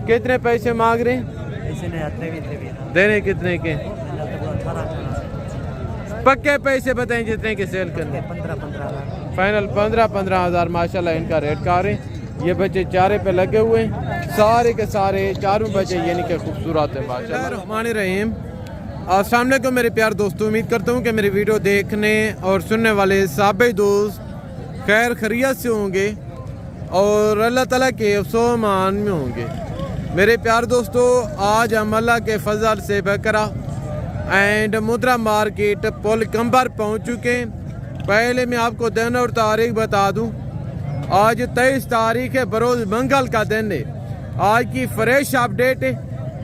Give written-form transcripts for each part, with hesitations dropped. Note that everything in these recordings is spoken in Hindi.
कितने पैसे मांग रहे हैं? देने कितने के? पक्के पैसे बताएं जितने के सेल करने। 15-15 फाइनल 15-15 हज़ार माशाल्लाह इनका रेट कार है। ये बच्चे चारे पे लगे हुए हैं, सारे के सारे चारों बच्चे यानी कि खूबसूरत है माशाल्लाह। रहमान रहीम। अस्सलाम वालेकुम मेरे प्यार दोस्तों, उम्मीद करता हूँ कि मेरी वीडियो देखने और सुनने वाले साबे दोस्त खैर खैरियत से होंगे और अल्लाह ताला के अफ़सोमान में होंगे। मेरे प्यार दोस्तों, आज हम अल्लाह के फजल से बकरा एंड मुद्रा मार्केट पुल कंबर पहुँच चुके हैं। पहले मैं आपको दिन और तारीख बता दूँ। आज 23 तारीख है, बरोज़ मंगल का दिन है। आज की फ्रेश अपडेट है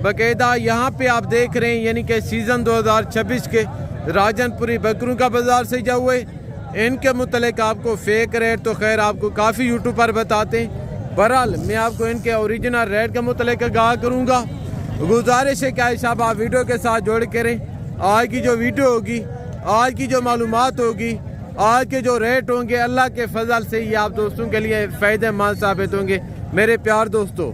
बाकायदा। यहाँ पे आप देख रहे हैं यानी कि सीज़न 2026 के राजनपुरी बकरों का बाज़ार सजा हुआ है। इनके मुतलिक आपको फेक रेट तो खैर आपको काफ़ी यूट्यूब पर बताते हैं। बहरहाल मैं आपको इनके ओरिजिनल रेट के मुतलिक आगाह करूँगा। गुजारिश है क्या साहब आप वीडियो के साथ जोड़ के रहें। आज की जो वीडियो होगी, आज की जो मालूमात होगी, आज के जो रेट होंगे, अल्लाह के फजल से ही आप दोस्तों के लिए फ़ायदेमंद साबित होंगे। मेरे प्यार दोस्तों,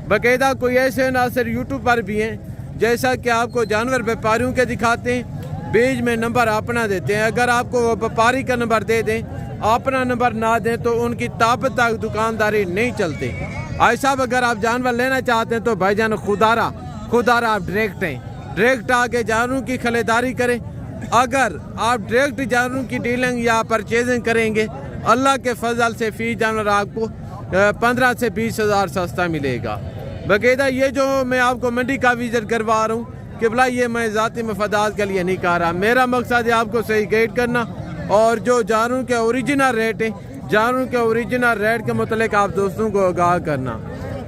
बाकायदा कोई ऐसे नासर यूट्यूब पर भी हैं जैसा कि आपको जानवर व्यापारियों के दिखाते हैं, बीच में नंबर अपना देते हैं। अगर आपको वो व्यापारी का नंबर दे दें, अपना नंबर ना दें तो उनकी ताबत तक दुकानदारी नहीं चलती। ऐसा अगर आप जानवर लेना चाहते हैं तो भाईजान खुदारा आप डायरेक्ट आके जानवरों की खरीदारी करें। अगर आप डायरेक्ट जानवरों की डीलिंग या परचेजिंग करेंगे, अल्लाह के फजल से फी जानवर आपको 15 से 20 हज़ार सस्ता मिलेगा। बाकायदा ये जो मैं आपको मंडी का विजिट करवा रहा हूँ कि भला ये मैं ज़ाती मफादात के लिए नहीं कर रहा। मेरा मकसद है आपको सही गाइड करना और जो जानवरों के ओरिजिनल रेट है, जानवरों के ओरिजिनल रेट के मुतलिक आप दोस्तों को आगाह करना।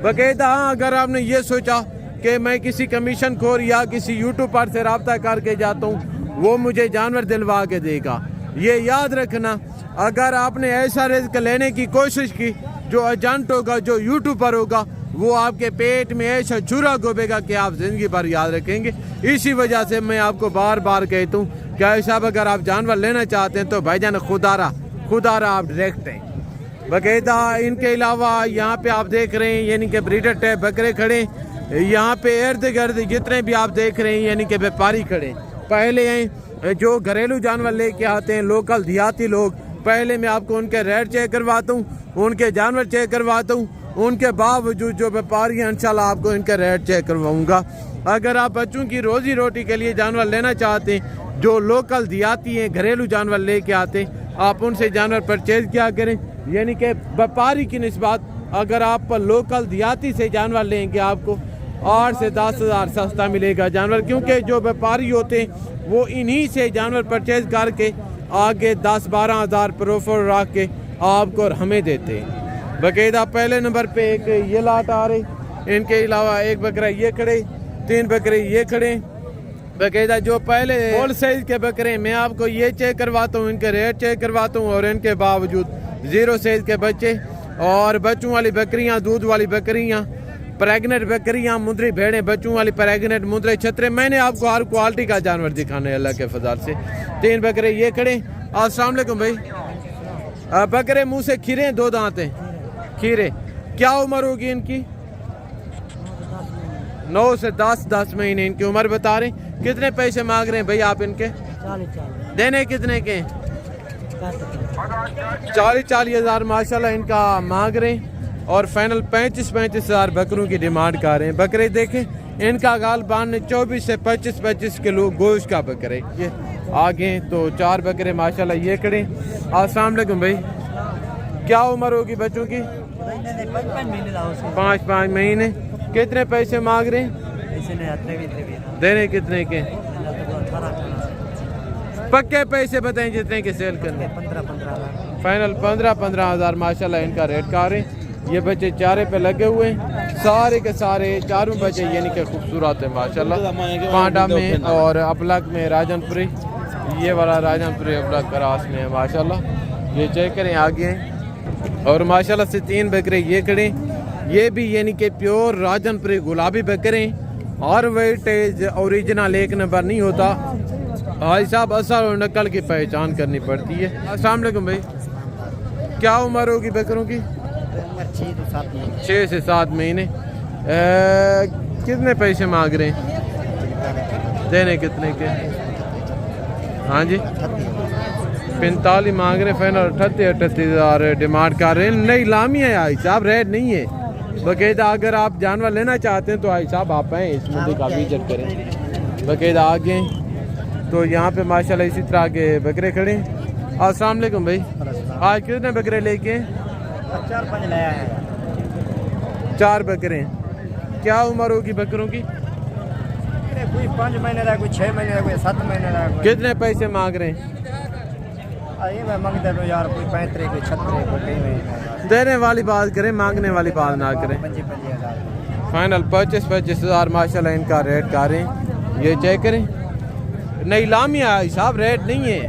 बाकायदा हाँ, अगर आपने ये सोचा कि मैं किसी कमीशन खोर या किसी यूट्यूब पर से रब्ता करके जाता हूँ, वो मुझे जानवर दिलवा के देगा, ये याद रखना। अगर आपने ऐसा रिस्क लेने की कोशिश की, जो एजेंट होगा, जो यूट्यूबर होगा, वो आपके पेट में ऐसा छुरा गोबेगा कि आप जिंदगी भर याद रखेंगे। इसी वजह से मैं आपको बार बार कहता हूँ कि साहब अगर आप जानवर लेना चाहते हैं तो भाईजान खुदारा आप डायरेक्ट हैं। बाकायदा इनके अलावा यहाँ पे आप देख रहे हैं यानी कि ब्रीडर टाइप बकरे खड़े, यहाँ पे इर्द गिर्द जितने भी आप देख रहे हैं यानी कि व्यापारी खड़े। पहले हैं जो घरेलू जानवर लेके आते हैं, लोकल देहाती लोग, पहले मैं आपको उनके रेट चेक करवाता हूँ, उनके जानवर चेक करवाता हूँ, उनके बावजूद जो व्यापारी हैं इंशाल्लाह आपको इनके रेट चेक करवाऊँगा। अगर आप बच्चों की रोजी रोटी के लिए जानवर लेना चाहते हैं, जो लोकल देहाती हैं, घरेलू जानवर लेके आते हैं, आप उनसे जानवर परचेज किया करें। यानी कि व्यापारी की निस्बत अगर आप लोकल देहाती से जानवर लेंगे आपको 8 से 10 हज़ार सस्ता मिलेगा जानवर, क्योंकि जो व्यापारी होते हैं वो इन्हीं से जानवर परचेज करके आगे 10-12 हज़ार प्रॉफिट रख के आपको और हमें देते हैं। बाकायदा पहले नंबर पे एक ये लाट आ रही, इनके अलावा एक बकरा ये खड़े, 3 बकरे ये खड़े। बाकायदा जो पहले होल साइज के बकरे मैं आपको ये चेक करवाता हूँ, इनके रेट चेक करवाता हूँ और इनके बावजूद 0 साइज के बच्चे और बच्चों वाली बकरियाँ, दूध वाली बकरियाँ, प्रेगनेंट बकरियाँ, मुंदरी भेड़ें, बच्चों वाली प्रेगनेंट मुंदरे छतरे, मैंने आपको हर क्वालिटी का जानवर दिखाना है अल्लाह के फजल से। 3 बकरे ये खड़े। अस्सलाम वालेकुम भाई। बकरे मुंह से खीरे, 2 दांत हैं खीरे। क्या उम्र होगी इनकी? 9 से 10 महीने इनकी उम्र बता रहे हैं। कितने पैसे मांग रहे हैं भाई आप इनके? 40 देने कितने के? 40 हज़ार माशाल्लाह इनका मांग रहे हैं और फाइनल 35 हज़ार बकरों की डिमांड कर रहे हैं। बकरे देखें इनका गालबान 24 से 25 किलो गोश्त का बकरे। ये आगे तो 4 बकरे माशाल्लाह ये खड़े। अस्सलाम वालेकुम भाई। क्या उम्र होगी बच्चों की? 5 महीने। कितने पैसे मांग रहे हैं? देने कितने के? पक्के पैसे बताएं जितने के सेल करने। 15-15 फाइनल 15-15 हज़ार माशाल्लाह इनका रेट कार है। ये बच्चे चारे पे लगे हुए हैं, सारे के सारे चारों बच्चे यानी कि खूबसूरत है माशाल्लाह। पांडा में और अपलक में राजनपुरी, ये वाला राजनपुरी अपलक क्रास में है माशाल्लाह। ये चेक करें आगे हैं और माशाल्लाह से 3 बकरे ये खड़े। ये भी यानी कि प्योर राजनपुरी गुलाबी बकरे और वेटेज ओरिजिनल 1 नंबर नहीं होता भाई साहब, असल और नकल की पहचान करनी पड़ती है। अस्सलाम वालेकुम भाई। क्या उम्र होगी बकरों की? 6 से 7 महीने। कितने पैसे मांग रहे हैं? देने कितने के? हाँ जी 45 मांग रहे हैं, फाइनल 38,000 डिमांड कर रहे हैं। नहीं लामी है भाई साहब, रेट नहीं है बकायदा। अगर आप जानवर लेना चाहते हैं तो भाई साहब आप आएँ इस मंडी का विजिट करें बकायदा आगे। तो यहाँ पे माशाल्लाह इसी तरह के बकरे खड़े हैं। अस्सलाम वालेकुम भाई, आज कितने बकरे लेके? 4-5 लाया है। 4 बकरे हैं। क्या उम्र होगी बकरों की? कोई 5 महीने का, कोई 6 महीने का, कोई 7 महीने का। कितने पैसे मांग रहे हैं? ये मैं मांगता तो यार कोई 35, कोई 36, कोई 20। देने वाली बात करें, मांगने वाली बात ना करें। 25,000 फाइनल 25,000 माशाल्लाह इनका रेट कर रहे हैं। ये चेक करें, नहीं लामिया हिसाब रेट नहीं है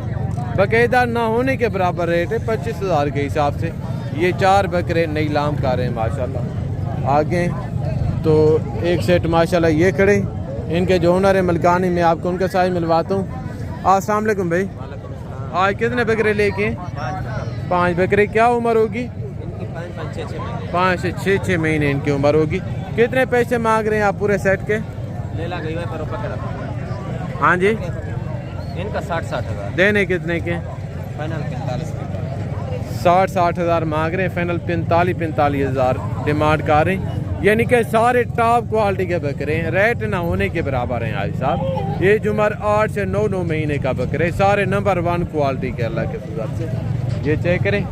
बकायदा, ना होने के बराबर रेट है 25,000 के हिसाब से। ये 4 बकरे नई लाम कर रहे हैं माशाल्लाह। आगे तो एक सेट माशाल्लाह ये खड़े, इनके जो ओनर है मलकानी, मैं आपको उनका साइज मिलवाता हूँ। अस्सलाम वालेकुम भाई, आज कितने बकरे लेके? 5 बकरे। क्या उम्र होगी? 5 से 6 महीने इनकी उम्र होगी। कितने पैसे मांग रहे हैं आप पूरे सेट के? हाँ जी इनका 60 हज़ार। देने कितने के? फाइनल 45। 60 हज़ार मांग रहे हैं, फाइनल 45 हज़ार डिमांड कर रहे हैं। यानी कि सारे टॉप क्वालिटी के बकरे हैं, रेट ना होने के बराबर हैं आज साहब। ये जुमर 8 से 9 महीने का बकरे, सारे नंबर 1 क्वालिटी के अल्लाह के फजल से। ये चेक करें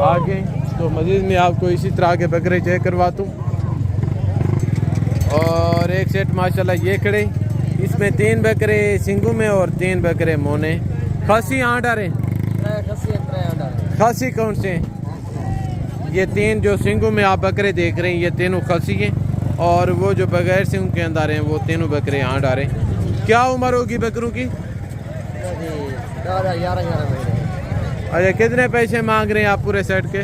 आगे। तो मज़ीद में आपको इसी तरह के बकरे चेक करवाता हूँ। और एक सेट माशाल्लाह ये खड़े, इसमें 3 बकरे सिंगू में और 3 बकरे मोने। खासी आँट आ रहे? खासी कौन से? ये 3 जो सिंगू में आप बकरे देख रहे हैं ये तीनों खासी हैं, और वो जो बगैर सिंगू के अंदर हैं वो तीनों बकरे आँट आ रहे हैं। क्या उम्र होगी बकरों की? 11 महीने। अच्छा कितने पैसे मांग रहे हैं आप पूरे सेट के?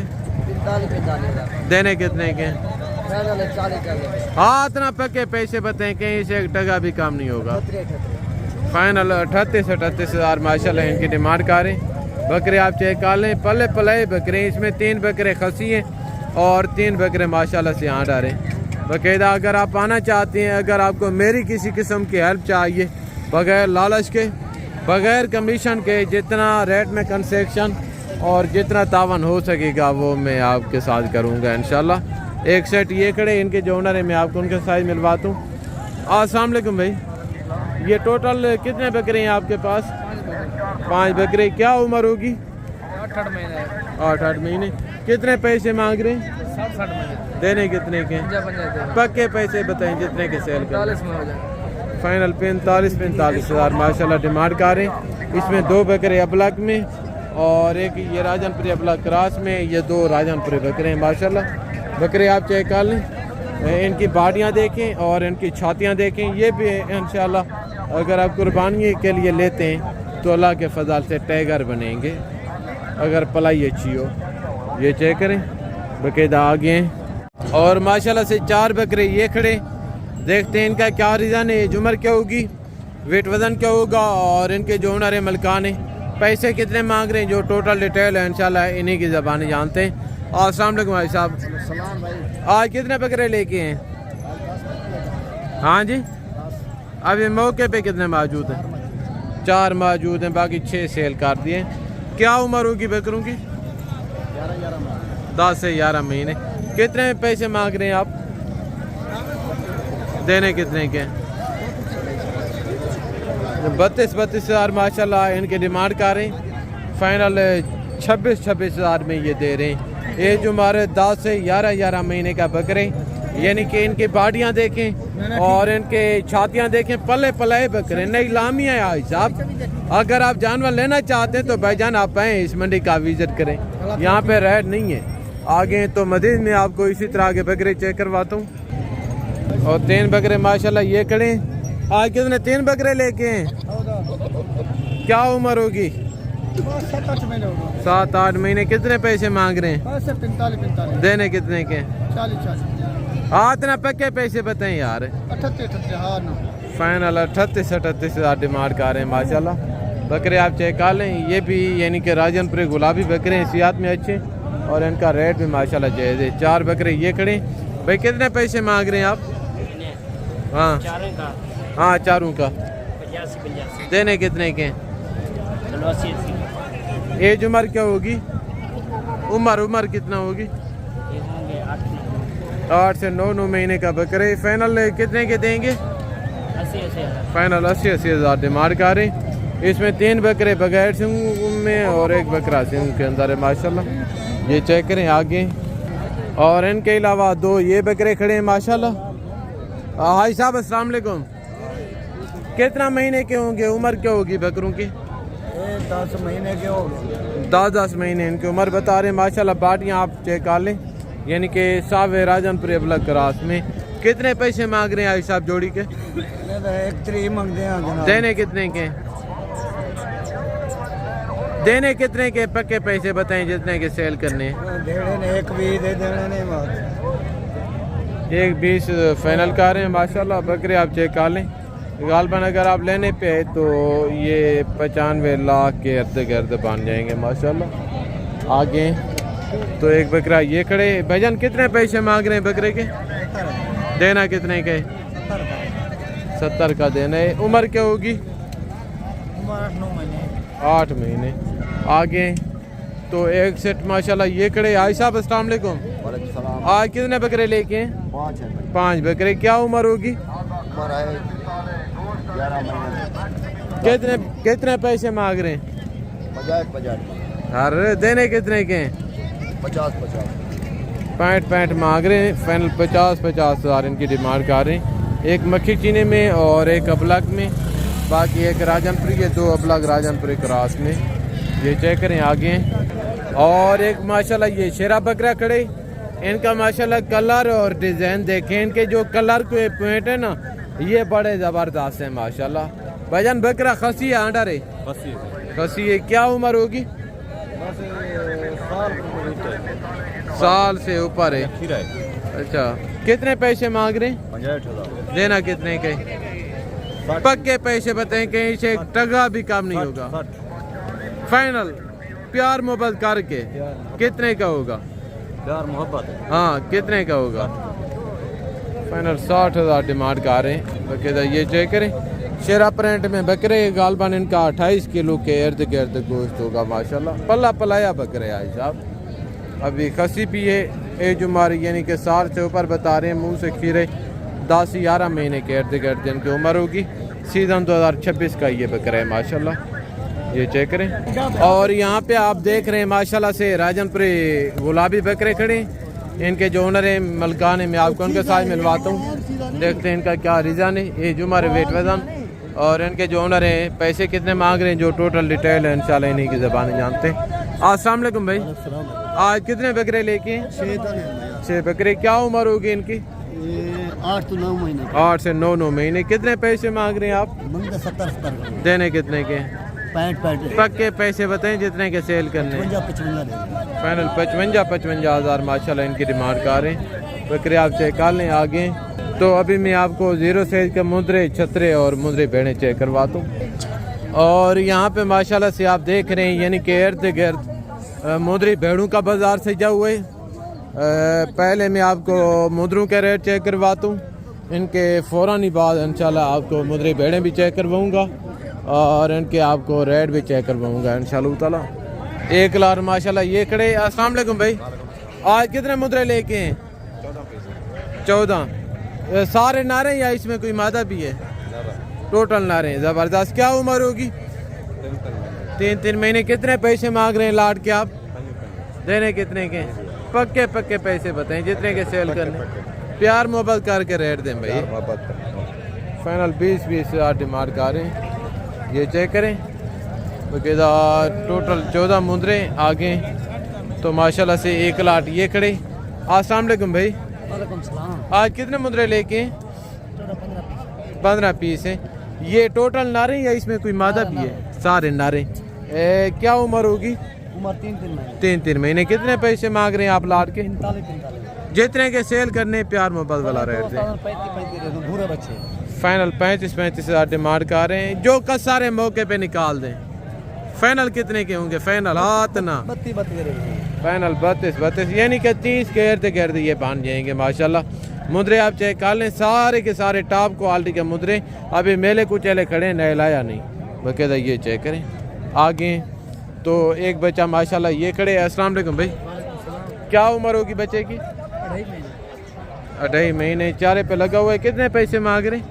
45,000। देने कितने के? 40। हाँ इतना पक्के पैसे बताएं, कहीं से 1 टका भी कम नहीं होगा। फाइनल 38,000 माशाल्लाह इनकी डिमांड कर रहे हैं। बकरे आप चेक कर लें, पले पलाए बकरे, इसमें 3 बकरे खसी हैं और 3 बकरे माशाल्लाह से आँट आ रहे हैं बकायदा। अगर आप आना चाहते हैं, अगर आपको मेरी किसी किस्म की हेल्प चाहिए, बगैर लालच के, बगैर कमीशन के, जितना रेट में कंसेक्शन और जितना तावन हो सकेगा वो मैं आपके साथ करूँगा इंशाल्लाह। एक सेट ये खड़े, इनके जो ओनर है मैं आपको उनका साइज मिलवाता हूँ। अस्सलाम वालेकुम भाई, ये टोटल कितने बकरे हैं आपके पास? 5 बकरे। क्या उम्र होगी? 8 महीने। 8 महीने। कितने पैसे मांग रहे हैं? 60 महीने। देने कितने के? पक्के पैसे बताएं जितने के सेल कर। 40 में हो जाए। फाइनल 45 हज़ार माशाल्लाह डिमांड कर रहे हैं। इसमें 2 बकरे अबलक में और एक ये राजनपुरी अबलक क्रॉस में, ये 2 राजनपुरी बकरे हैं माशाल्लाह। बकरे आप चेक कर लें, इनकी बाडियाँ देखें और इनकी छातियाँ देखें। ये भी इंशाल्लाह अगर आप कुर्बानी के लिए लेते हैं तो अल्लाह के फजल से टाइगर बनेंगे अगर पलाई अच्छी हो। ये चेक करें बकायदा आगे हैं। और माशाल्लाह से 4 बकरे ये खड़े, देखते हैं इनका क्या रीज़न है, जुमर क्या होगी, वेट वज़न क्या होगा और इनके जो ओनर है मलकान है पैसे कितने मांग रहे हैं, जो टोटल डिटेल है इंशाल्लाह इन्हीं की ज़बानी जानते हैं। और अस्सलाम वालेकुम भाई साहब, आज कितने बकरे लेके हैं? हाँ जी अभी मौके पे कितने मौजूद हैं? 4 मौजूद हैं, बाकी 6 सेल कर दिए। क्या उम्र होगी बकरों की? 10 से 11 महीने। कितने पैसे मांग रहे हैं आप? देने कितने के? 32 हज़ार माशाल्लाह इनके डिमांड कर रहे हैं। फाइनल 26 हज़ार में ये दे रहे हैं। ये जो हमारे 10 से 11 महीने का बकरे, यानी कि इनकी बाडियाँ देखें और इनके छातियाँ देखें, पले पलाए बकरे, नई लामी है आज साहब। अगर आप जानवर लेना चाहते हैं तो भाईजान आप आएँ इस मंडी का विजिट करें, यहाँ पे रेट नहीं है। आगे तो मजीद में आपको इसी तरह के बकरे चेक करवाता हूँ। और 3 बकरे माशाल्लाह ये खड़े। आज कितने 3 बकरे लेके हैं? क्या उम्र होगी? 7-8 महीने। कितने पैसे मांग रहे हैं? 45। देने कितने के? 40। हाँ इतना पक्के पैसे बताएं यार। 38। फाइनल 38 हज़ार डिमांड कर रहे हैं माशाल्लाह। बकरे आप चेक कर लें, ये भी यानी कि राजनपुरी गुलाबी बकरे हैं, सियात में अच्छे और इनका रेट भी माशाल्लाह जायज़ है। 4 बकरे ये खड़े। भाई कितने पैसे मांग रहे हैं आप? हाँ चारों का हाँ, चारों का 85 देने कितने के? चलो 80 एज उम्र क्या होगी? उम्र कितना होगी? ये होंगे 8 8 से 9 महीने का बकरे। फाइनल कितने के देंगे? 80 फाइनल 80 हज़ार डिमांड कर रहे हैं। इसमें 3 बकरे बगैर सिंग में और 1 बकरा सिंग के अंदर है माशाल्लाह। ये चेक करें आगे। और इनके अलावा 2 ये बकरे खड़े हैं माशाल्लाह। भाई साहब अस्सलाम वालेकुम। कितना महीने के होंगे? उम्र क्या होगी बकरों की? 10 महीने के हो गए। 10 महीने इनकी उम्र बता रहे हैं माशाल्लाह। बाटियाँ आप चेक कर लें, यानी कि सावे राजनपुर अबलग क्रास में। कितने पैसे मांग रहे हैं भाई साहब जोड़ी के? 1 मंगते हैं जनाब। देने कितने के? देने कितने के? पक्के पैसे बताएं जितने के सेल करने हैं। देने ने 1 भी दे देने नहीं बात। 1.20 फाइनल कर रहे हैं माशाल्लाह। बकरे आप चेक कर लें। गालबन अगर आप लेने पे है तो ये 95 लाख के अर्द गर्द बन जाएंगे माशाल्लाह। आगे तो 1 बकरा ये खड़े। भाईजान कितने पैसे मांग रहे हैं बकरे के? देना कितने के? 70 का देना है। उम्र क्या होगी? 8 महीने। आगे तो 1 सेट माशाल्लाह ये खड़े। आई साहब अस्सलाम वालेकुम। आज कितने बकरे लेके हैं? 5 बकरे। क्या उम्र होगी? कितने पैसे मांग रहे हैं? 50 अरे देने कितने के हैं? 65 मांग रहे हैं। फाइनल 50 हज़ार इनकी डिमांड कर रहे हैं। 1 मक्खी चीनी में और 1 अबलग में, बाकी 1 राजनपुरी के 2 अबलग राजनपुरी क्रास में। ये चेक करें आगे। और 1 माशाल्लाह ये शेरा बकरा खड़े। इनका माशाल्लाह कलर और डिज़ाइन देखें। इनके जो कलर के पॉइंट है ना, ये बड़े ज़बरदस्त हैं माशाल्लाह। भाईजान बकरा खसी है आंडर है? खसी है। क्या उम्र होगी? साल से ऊपर है। अच्छा, कितने पैसे मांग रहे हैं? 65,000। देना कितने के? पक्के पैसे बताएं, कहीं से टगा भी काम नहीं होगा। फाइनल प्यार मोहब्बत करके कितने का होगा? प्यार मोहब्बत है। हाँ, कितने का होगा? फाइनल 60,000 डिमांड कर रहे हैं। बकेदा ये चेक करें। शेरा प्रिंट में बकरे। गालबान इनका 28 किलो के इर्द गिर्द गोश्त होगा माशाल्लाह। पल्ला पलाया बकरे आई साहब। अभी खसी भी है। एज उम्र यानी कि 4 से ऊपर बता रहे हैं। मुंह से खीरे 10-11 महीने के इर्द गिर्द इनकी उम्र होगी। सीजन 2026 का ये बकरा है माशाल्लाह। ये चेक करें। और यहाँ पे आप देख रहे हैं माशाल्लाह से राजनपुरी गुलाबी बकरे खड़े। इनके जो ओनर है मलकान है, मैं आपको उनके साथ मिलवाता हूँ। देखते हैं इनका क्या रीज़न है। ये जुमर वेट वजन। और इनके जो ओनर हैं पैसे कितने मांग रहे हैं, जो टोटल डिटेल है इंशाल्लाह इन्हीं की ज़बान जानते हैं। अस्सलाम वालेकुम भाई। आज कितने बकरे लेके? 6 बकरे। क्या उम्र होगी इनकी? 8 से 9 महीने। 8 से 9 महीने। कितने पैसे मांग रहे हैं आप? 70 देने कितने के? 65 पक्के पैसे बताएं जितने के सेल करने। 55 फाइनल 55 हज़ार माशाल्लाह इनकी डिमांड कर रहे हैं। बकरे आप चेक कर लें आगे। तो अभी मैं आपको 0 साइज के मुद्रे, छतरे और मुद्रे भेड़ें चेक करवाता हूँ। और यहाँ पे माशाल्लाह से आप देख रहे हैं यानी कि इर्द गिर्द मुद्री भेड़ों का बाजार सजा हुआ है। पहले मैं आपको मुद्रों के रेट चेक करवाता हूँ। इनके फ़ौरन ही बाद इंशाल्लाह आपको मुद्री भेड़ें भी चेक करवाऊँगा और इनके आपको रेट भी चेक करवाऊँगा इंशाल्लाह ताला। 1 लाख माशाल्लाह ये खड़े। अस्सलाम वालेकुम भाई। आज कितने मुद्रे लेके हैं? 14। सारे नारे या इसमें कोई मादा भी है? टोटल नारे। ज़बरदस्त। क्या उम्र होगी? 3 महीने। कितने पैसे मांग रहे हैं लाट के आप? देने कितने के? पक्के पैसे बताएं जितने के सेल करने। प्यार मोहब्बत करके रेट दें भाई। फाइनल 20 हज़ार डिमांड कर रहे हैं। ये चेक करें। बकायदा टोटल 14 मुद्रे आगे। तो माशाल्लाह से 1 लाख ये खड़े। अस्सलाम वालेकुम भाई। आज कितने मुद्रे लेके? 15 पीस हैं। ये टोटल नारे या इसमें कोई मादा भी है? सारे नारे। क्या उम्र होगी? उम्र 3 महीने। कितने पैसे मांग रहे हैं आप लाट के? 45 जितने के सेल करने प्यार मोहब्बत वाला रेट दे। 35 भूरे बच्चे। फाइनल 35 हज़ार डिमांड कर रहे हैं। जो का सारे मौके पे निकाल दें। फाइनल कितने के होंगे? फाइनल हाथ ना 32 फाइनल 32 यानी कि 30 के इर्द गिर्द ये बन जाएंगे माशाल्लाह। मुद्रे आप चेक कर लें, सारे के सारे टॉप क्वालिटी के मुद्रे। अभी मेले कुछ चले खड़े नए लाया नहीं, बकायदा ये चेक करें। आगे तो एक बच्चा माशाल्लाह ये खड़े। अस्सलाम वालेकुम भाई, क्या उम्र होगी बच्चे की? 2.5 महीने, चारे पे लगा हुआ है। कितने पैसे मांग रहे?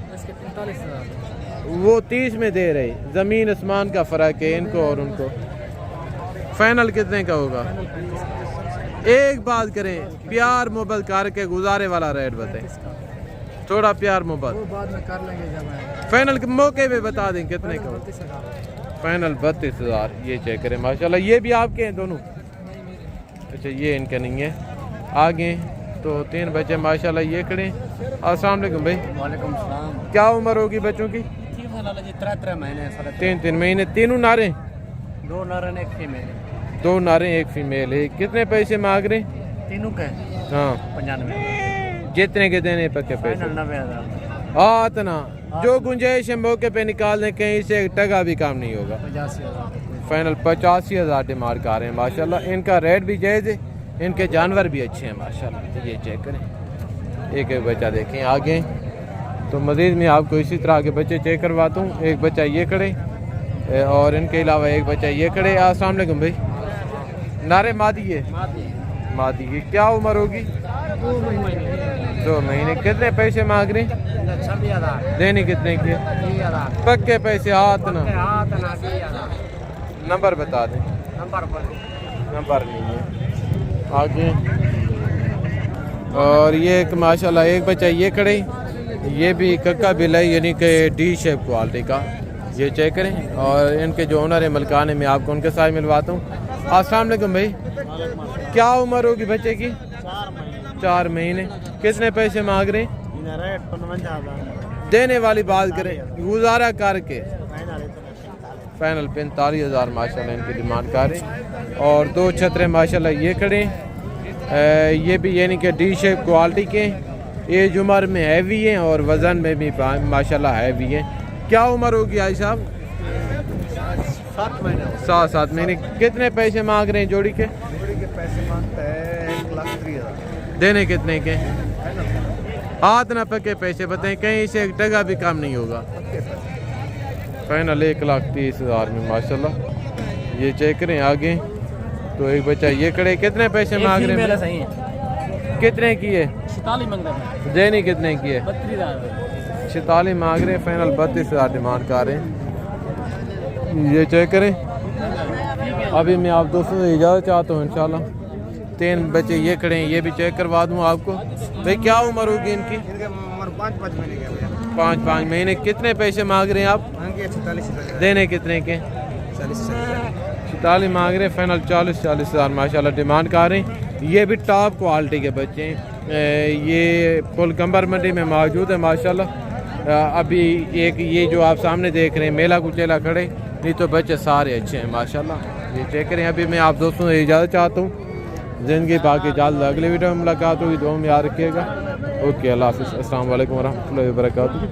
वो 30 में दे रहे। ज़मीन आसमान का फ़र्क है इनको और उनको। फाइनल कितने का होगा? एक बात करें, प्यार मोहब्बत करके गुजारे वाला रेट बताएं, थोड़ा प्यार मोहब्बत बाद में कर लेंगे जब फाइनल के मौके पे बता दें कितने का होगा। फाइनल 32,000। ये चेक करें माशाल्लाह, ये भी आपके हैं दोनों? अच्छा ये इनके नहीं है। आगे तो 3 बच्चे माशाल्लाह ये खड़े। अस्सलाम वालेकुम भाई, वालेकुम सलाम। क्या उम्र होगी बच्चों की? 3 महीने, 3 महीने। तीनों नारे? 2 नर एक फीमेल। 2 नारे 1 फीमेल है। कितने पैसे मांग रहे? तीनों के हाँ 95। जितने के देने पक्के पैसे? 90,000। हाँ इतना जो गुंजाइश है मौके पे निकाल दें, कहीं से 1 टका भी काम नहीं होगा। 85,000। फाइनल 85,000 डिमांड कर रहे हैं माशाल्लाह। इनका रेट भी जायज़ है, इनके जानवर भी अच्छे हैं माशाल्लाह। ये चेक करें, एक एक बच्चा देखें। आगे तो मज़ीद मैं आपको इसी तरह के बच्चे चेक करवाता हूँ। एक बच्चा ये खड़े और इनके अलावा एक बच्चा ये खड़े। अस्सलाम वालेकुम भाई, नारे मादी है? मादी की। क्या उम्र होगी? 2 महीने। कितने पैसे मांग रहे? 26,000। देने कितने के? 30,000। पक्के पैसे हाथ ना? हाथ ना 30,000। नंबर बता दें। नंबर नहीं है। आगे और ये एक माशाल्लाह एक बच्चा ये खड़े, ये भी कक्का बिल है, यानी कि डी शेप क्वालिटी का। ये चेक करें। और इनके जो ओनर है मलकाने में, आपको उनके साथ मिलवाता हूँ। अस्सलाम वालेकुम भाई, क्या उम्र होगी बच्चे की? 4 महीने। कितने पैसे मांग रहे हैं? रेट 55,000। देने वाली बात करें, गुजारा करके फाइनल 45,000 माशाल्लाह इनकी डिमांड कर रहे हैं। और 2 छतरे माशाल्लाह ये खड़े। ये भी यानी कि डी शेप क्वालिटी के, एज उम्र में हैवी हैं और वज़न में भी माशाल्लाह हैवी हैं। क्या उम्र होगी आई साहब? 7 महीने। 7 महीने। कितने पैसे मांग रहे हैं जोड़ी के? जोड़ी के पैसे मांगते हैं 1,30,000। देने कितने के? हाथ ना पके पैसे बताएं, कहीं से 1 टका भी कम नहीं होगा। फाइनल 1,30,000 में माशाल्लाह। ये चेक करें। आगे तो एक बच्चा ये खड़े। कितने पैसे मांग रहे हैं? सही है। कितने की है? 46 मांग रहे हैं। देने कितने की है? 32,000। 46 मांग रहे हैं। फाइनल 32,000 डिमांड कर रहे हैं। ये चेक करें। अभी मैं आप दोस्तों से इजाज़त चाहता हूँ इंशाल्लाह। 3 बच्चे ये खड़े हैं, ये भी चेक करवा दूँ आपको। भाई क्या उम्र होगी इनकी? इनके उम्र 5 महीने के भैया। 5 महीने। कितने पैसे मांग रहे हैं आप? मांगे 46। देने कितने के? 46 मांग रहे हैं। फाइनल 40,000 माशाल्लाह डिमांड कर रहे हैं। ये भी टॉप क्वालिटी के बच्चे हैं। ये फुल कंबर मंडी में मौजूद है माशाल्लाह। अभी एक ये जो आप सामने देख रहे हैं मेला कुचेला खड़े, नहीं तो बच्चे सारे अच्छे हैं माशाल्लाह। ये चेक करें। अभी मैं आप दोस्तों से इजाज़त चाहता हूँ। ज़िंदगी बाकी जल्द अगले वीडियो में मुलाकात होगी। दुआ में याद रखिएगा। ओके, अल्लाह हाफ़िज़। अस्सलाम वालेकुम वरहमतुल्लाहि वबरकातुहू।